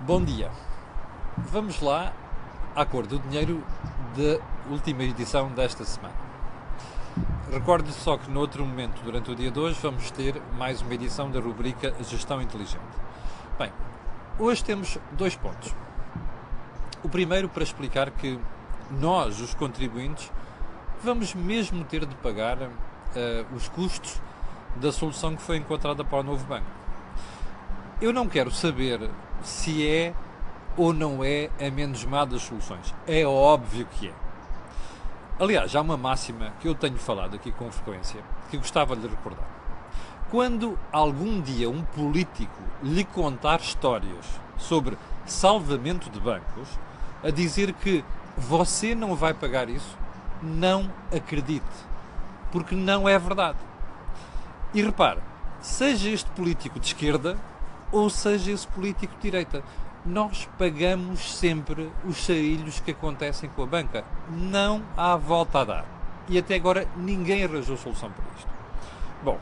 Bom dia. Vamos lá à cor do dinheiro da última edição desta semana. Recordo só que noutro momento, durante o dia de hoje, vamos ter mais uma edição da rubrica Gestão Inteligente. Bem, hoje temos dois pontos. O primeiro para explicar que nós, os contribuintes, vamos mesmo ter de pagar os custos da solução que foi encontrada para o novo banco. Eu não quero saber se é ou não é a menos má das soluções. É óbvio que é. Aliás, há uma máxima que eu tenho falado aqui com frequência, que gostava de lhe recordar. Quando algum dia um político lhe contar histórias sobre salvamento de bancos, a dizer que você não vai pagar isso, não acredite. Porque não é verdade. E repare, seja este político de esquerda ou seja esse político de direita, nós pagamos sempre os sarilhos que acontecem com a banca. Não há volta a dar. E até agora ninguém arranjou solução para isto. Bom,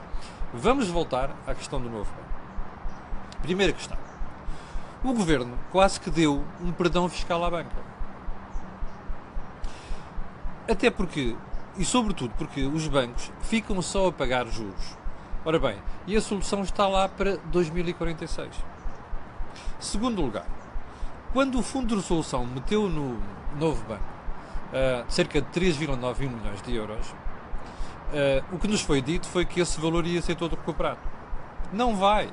vamos voltar à questão do novo banco. Primeira questão. O Governo quase que deu um perdão fiscal à banca. Até porque, e sobretudo porque os bancos ficam só a pagar juros. Ora bem, e a solução está lá para 2046. Segundo lugar, quando o Fundo de Resolução meteu no novo banco cerca de 3,91 milhões de euros, o que nos foi dito foi que esse valor ia ser todo recuperado. Não vai.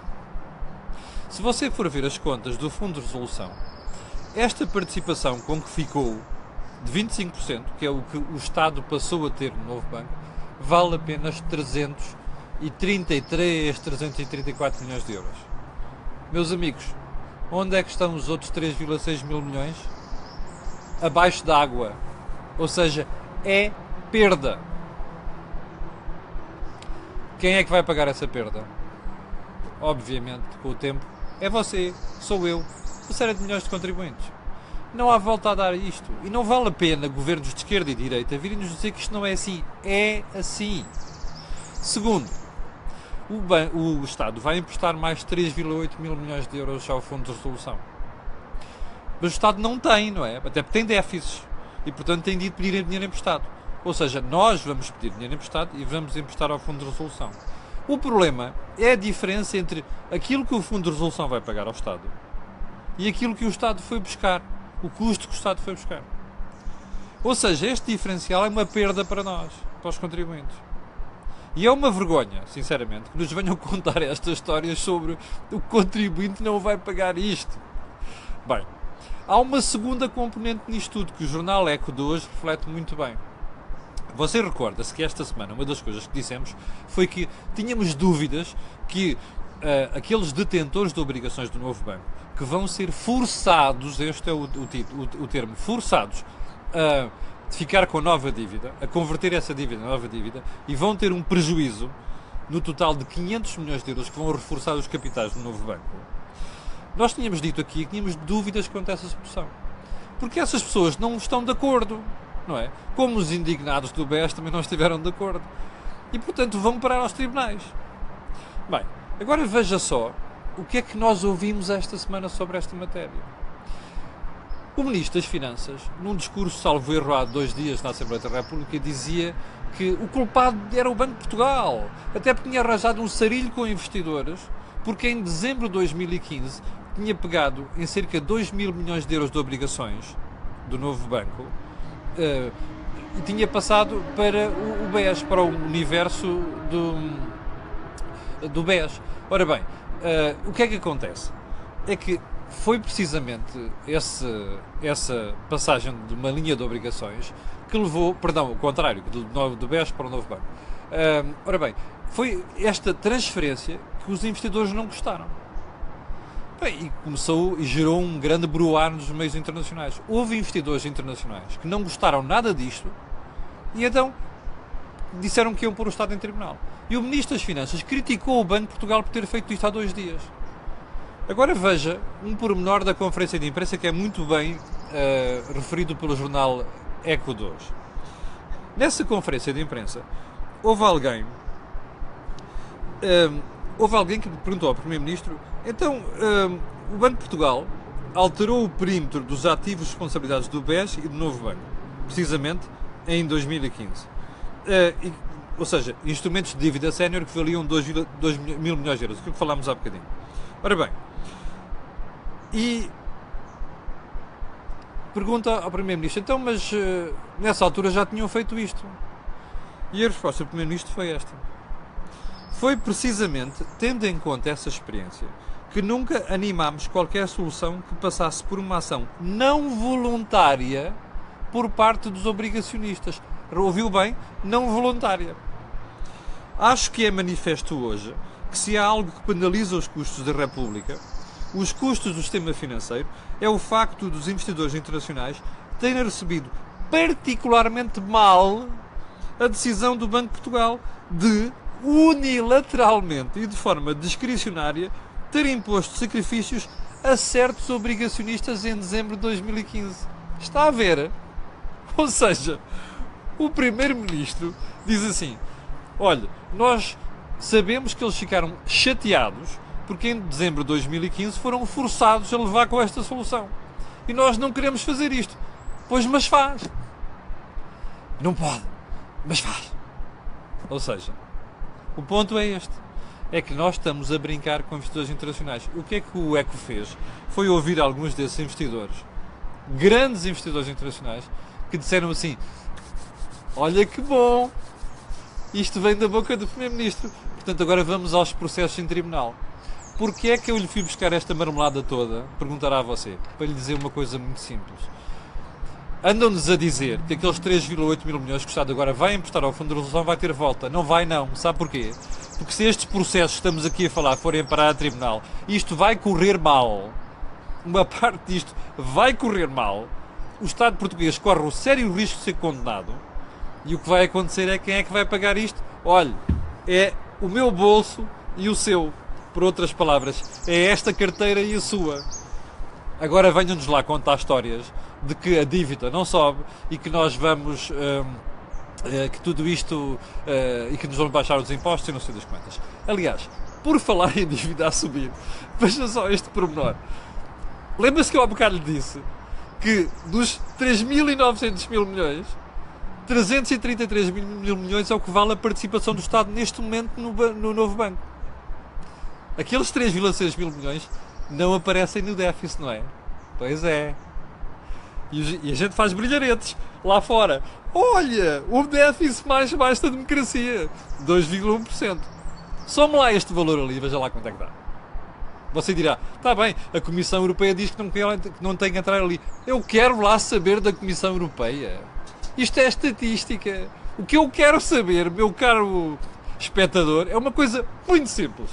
Se você for ver as contas do Fundo de Resolução, esta participação com que ficou de 25%, que é o que o Estado passou a ter no novo banco, vale apenas 334 milhões de euros. Meus amigos, onde é que estão os outros 3,6 mil milhões? Abaixo da água. Ou seja, é perda. Quem é que vai pagar essa perda? Obviamente, com o tempo, é você, sou eu, uma série de milhões de contribuintes. Não há volta a dar isto. E não vale a pena governos de esquerda e direita virem-nos dizer que isto não é assim. É assim. Segundo, o Estado vai emprestar mais 3,8 mil milhões de euros ao Fundo de Resolução. Mas o Estado não tem, não é? Até porque tem déficits. E, portanto, tem de pedir dinheiro emprestado. Ou seja, nós vamos pedir dinheiro emprestado e vamos emprestar ao Fundo de Resolução. O problema é a diferença entre aquilo que o Fundo de Resolução vai pagar ao Estado e aquilo que o Estado foi buscar. O custo que o Estado foi buscar. Ou seja, este diferencial é uma perda para nós, para os contribuintes. E é uma vergonha, sinceramente, que nos venham contar estas histórias sobre o contribuinte não vai pagar isto. Bem, há uma segunda componente nisto tudo, que o jornal Eco de hoje reflete muito bem. Você recorda-se que esta semana uma das coisas que dissemos foi que tínhamos dúvidas que aqueles detentores de obrigações do novo banco, que vão ser forçados, este é o termo, forçados a ficar com nova dívida, a converter essa dívida em nova dívida, e vão ter um prejuízo no total de 500 milhões de euros que vão reforçar os capitais do novo banco. Nós tínhamos dito aqui que tínhamos dúvidas quanto a essa solução. Porque essas pessoas não estão de acordo, não é? Como os indignados do BES também não estiveram de acordo. E, portanto, vão parar aos tribunais. Bem, agora veja só o que é que nós ouvimos esta semana sobre esta matéria. O Ministro das Finanças, num discurso, salvo erro, há 2 dias na Assembleia da República, dizia que o culpado era o Banco de Portugal, até porque tinha arranjado um sarilho com investidores, porque em dezembro de 2015 tinha pegado em cerca de 2 mil milhões de euros de obrigações do novo banco e tinha passado para o BES, para o universo do BES. Ora bem, o que é que acontece? É que foi precisamente essa passagem de uma linha de obrigações que levou, perdão, o contrário, do BES para o novo banco. Ora bem, foi esta transferência que os investidores não gostaram. Bem, e começou e gerou um grande broar nos meios internacionais. Houve investidores internacionais que não gostaram nada disto e então disseram que iam pôr o Estado em tribunal. E o Ministro das Finanças criticou o Banco de Portugal por ter feito isto há 2 dias. Agora veja um pormenor da conferência de imprensa que é muito bem referido pelo jornal Eco de hoje. Nessa conferência de imprensa houve alguém que perguntou ao Primeiro-Ministro: então, o Banco de Portugal alterou o perímetro dos ativos e responsabilidades do BES e do Novo Banco, precisamente em 2015. Ou seja, instrumentos de dívida sénior que valiam 2 mil milhões de euros, aquilo que falámos há bocadinho. Ora bem, e pergunta ao Primeiro-Ministro, então, mas nessa altura já tinham feito isto? E a resposta do Primeiro-Ministro foi esta. Foi precisamente tendo em conta essa experiência que nunca animámos qualquer solução que passasse por uma ação não voluntária por parte dos obrigacionistas. Ouviu bem? Não voluntária. Acho que é manifesto hoje que se há algo que penaliza os custos da República, os custos do sistema financeiro, é o facto dos investidores internacionais terem recebido particularmente mal a decisão do Banco de Portugal de unilateralmente e de forma discricionária ter imposto sacrifícios a certos obrigacionistas em dezembro de 2015. Está a ver? Ou seja, o Primeiro-Ministro diz assim, olha, nós sabemos que eles ficaram chateados porque em dezembro de 2015 foram forçados a levar com esta solução. E nós não queremos fazer isto. Pois, mas faz. Não pode, mas faz. Ou seja, o ponto é este. É que nós estamos a brincar com investidores internacionais. O que é que o ECO fez? Foi ouvir alguns desses investidores, grandes investidores internacionais, que disseram assim, olha que bom, isto vem da boca do Primeiro-Ministro. Portanto, agora vamos aos processos em tribunal. Porquê é que eu lhe fui buscar esta marmelada toda? Perguntará a você. Para lhe dizer uma coisa muito simples. Andam-nos a dizer que aqueles 3,8 mil milhões que o Estado agora vai emprestar ao Fundo de Resolução vai ter volta. Não vai não. Sabe porquê? Porque se estes processos que estamos aqui a falar forem parar a tribunal, isto vai correr mal. Uma parte disto vai correr mal. O Estado português corre o sério risco de ser condenado. E o que vai acontecer é quem é que vai pagar isto? Olhe, é o meu bolso e o seu. Por outras palavras, é esta carteira e a sua. Agora venham-nos lá contar histórias de que a dívida não sobe e que nós vamos... que tudo isto... e que nos vão baixar os impostos e não sei das quantas. Aliás, por falar em dívida a subir, veja só este pormenor. Lembra-se que eu há bocado lhe disse que dos 3.900 mil milhões, 333 mil milhões é o que vale a participação do Estado neste momento no novo banco. Aqueles 3,6 mil milhões não aparecem no déficit, não é? Pois é. E a gente faz brilharetes lá fora. Olha, o déficit mais baixo da democracia, 2,1%. Some lá este valor ali, veja lá quanto é que dá. Você dirá, está bem, a Comissão Europeia diz que não tem que entrar ali. Eu quero lá saber da Comissão Europeia. Isto é estatística. O que eu quero saber, meu caro espectador, é uma coisa muito simples.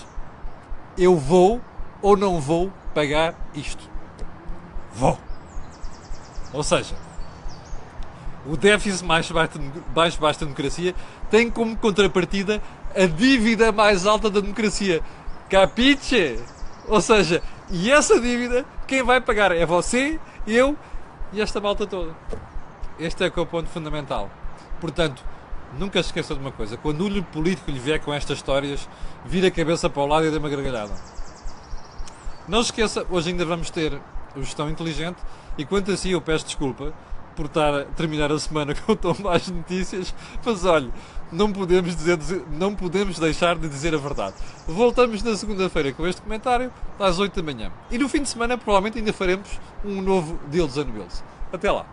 Eu vou ou não vou pagar isto? Vou. Ou seja, o déficit mais baixo da democracia tem como contrapartida a dívida mais alta da democracia. Capiche? Ou seja, e essa dívida, quem vai pagar é você, eu e esta malta toda. Este é que é o ponto fundamental. Portanto, nunca se esqueça de uma coisa. Quando o olho político lhe vier com estas histórias, vira a cabeça para o lado e dê uma gargalhada. Não se esqueça, hoje ainda vamos ter o Gestão Inteligente e quanto assim eu peço desculpa por estar a terminar a semana com tão más notícias, mas olha, não podemos deixar de dizer a verdade. Voltamos na segunda-feira com este comentário às 8 da manhã. E no fim de semana provavelmente ainda faremos um novo Deals and Wheels. Até lá.